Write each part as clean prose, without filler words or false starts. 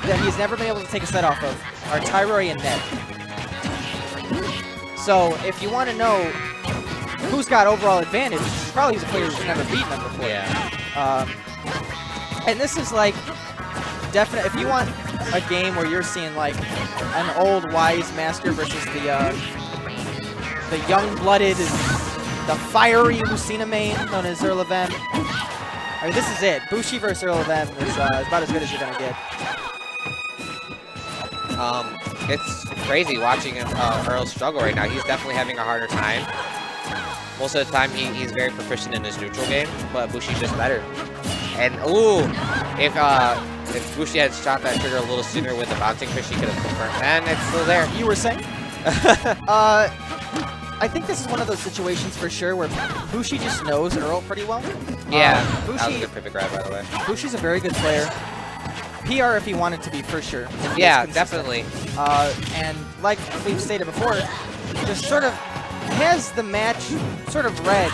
that he's never been able to take a set off of are Tyroi and Ned. So if you want to know who's got overall advantage, probably he's a player who's never beaten them before. Yeah. And this is like definite. If you want a game where you're seeing like an old wise master versus the young-blooded, the fiery Lucina main known as EarlofM. I mean, this is it. Bushi versus EarlofM is about as good as you're gonna get. It's crazy watching Earl struggle right now. He's definitely having a harder time. Most of the time, he's very proficient in his neutral game, but Bushi's just better. And ooh, if Bushi had shot that trigger a little sooner with the bouncing fish, he could have confirmed. And it's still there. You were saying? I think this is one of those situations for sure where Bushi just knows Earl pretty well. Yeah, Bushi, that was a good pivot grab, by the way. Bushi's a very good player. PR if he wanted to be, for sure. Yeah, definitely. And like we've stated before, just sort of has the match sort of read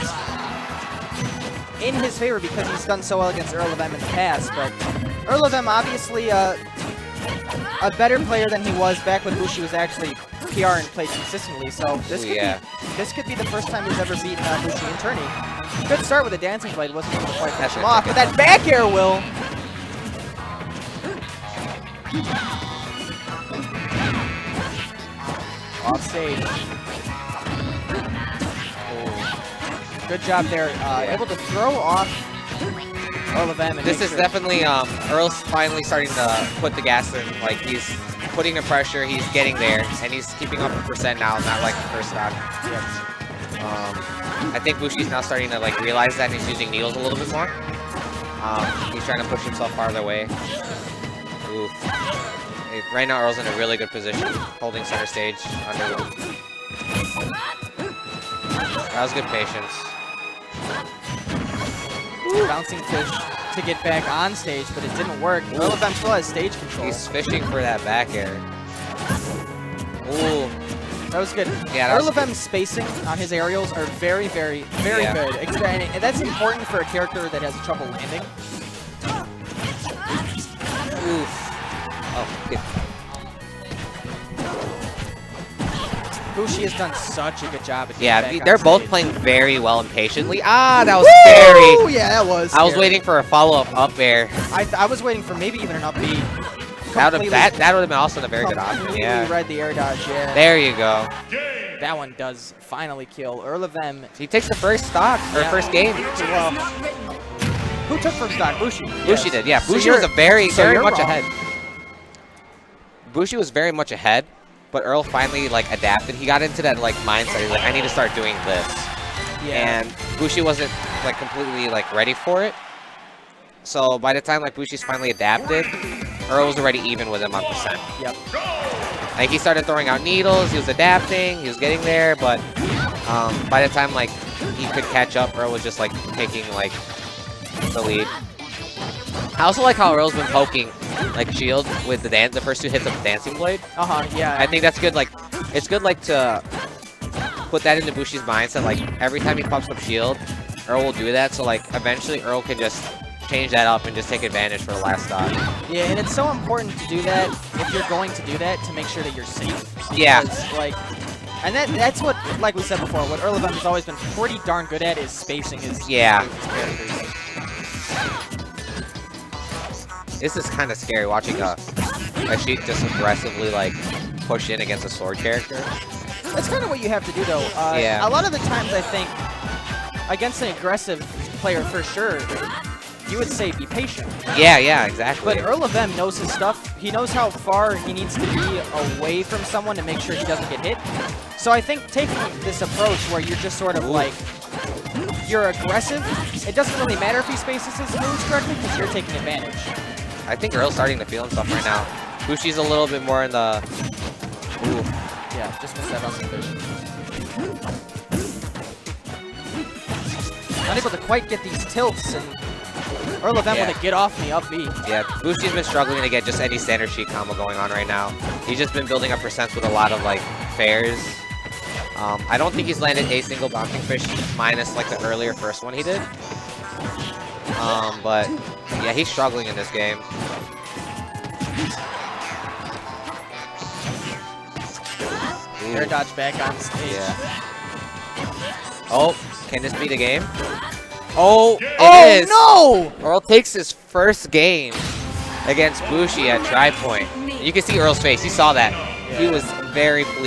in his favor because he's done so well against EarlofM in the past. But EarlofM obviously a better player than he was back when Bushi was actually PR and played consistently. So this could be the first time he's ever beaten Bushi in tourney. Good start with a dancing blade, wasn't able to quite catch him off, but that back air will. Off stage. Oh. Good job there. Able to throw off EarlofM. This is definitely Earl's finally starting to put the gas in. Like he's putting the pressure, he's getting there, and he's keeping up the percent now, not like the first round. I think Bushi's now starting to like realize that and he's using needles a little bit more. He's trying to push himself farther away. Oof. Right now, Earl's in a really good position, holding center stage under. That was good patience. Bouncing fish to get back on stage, but it didn't work. EarlofM still has stage control. He's fishing for that back air. Ooh. That was good. Yeah, EarlofM's spacing on his aerials are very, very, very good. And that's important for a character that has trouble landing. Oof. Oh, good. Bushi has done such a good job at they're both playing very well and patiently. Ah, that was scary. Oh, yeah, that was scary. I was waiting for a follow-up up air. I was waiting for maybe even an up B. That would have been also a very good option. Yeah. Read the air dodge. Yeah. There you go. That one does finally kill EarlofM. He takes the first stock or first game. Well, who took first stock? Bushi. Bushi did. Yeah. Bushi was very much ahead. Bushi was very much ahead, but Earl finally like adapted. He got into that like mindset. He's like, I need to start doing this. Yeah. And Bushi wasn't like completely like ready for it. So by the time like Bushi's finally adapted, Earl was already even with him on percent. Yep. Like he started throwing out needles. He was adapting. He was getting there, but by the time like he could catch up, Earl was just like taking like the lead. I also like how Earl's been poking like shield with the first two hits of the dancing blade. Yeah. I think that's good. Like it's good like to put that into Bushi's mindset. Like every time he pops up shield, Earl will do that. So like eventually Earl can just change that up and just take advantage for the last stock. Yeah, and it's so important to do that if you're going to do that to make sure that you're safe. Yeah. Like, and that's what, like we said before, what EarlofM has always been pretty darn good at is spacing his characters. This is kind of scary watching a Sheik just aggressively like push in against a sword character. That's kind of what you have to do though. A lot of the times I think against an aggressive player for sure, you would say be patient. Yeah, exactly. But EarlofM knows his stuff. He knows how far he needs to be away from someone to make sure he doesn't get hit. So I think taking this approach where you're just sort of like, you're aggressive, it doesn't really matter if he spaces his moves correctly because you're taking advantage. I think Earl's starting to feel himself right now. Bushi's a little bit more in the... Ooh. Yeah, just missed that bouncing fish. Not able to quite get these tilts, and EarlofM with a get off me up B. Yeah, Bushi's been struggling to get just any standard Sheik combo going on right now. He's just been building up percents with a lot of like fairs. I don't think he's landed a single bouncing fish minus like the earlier first one he did. But yeah, he's struggling in this game. air dodge back on stage. Yeah. Oh, can this be the game? Oh, it is. Oh, no! Earl takes his first game against Bushi at Tripoint. You can see Earl's face. He saw that. He was very pleased.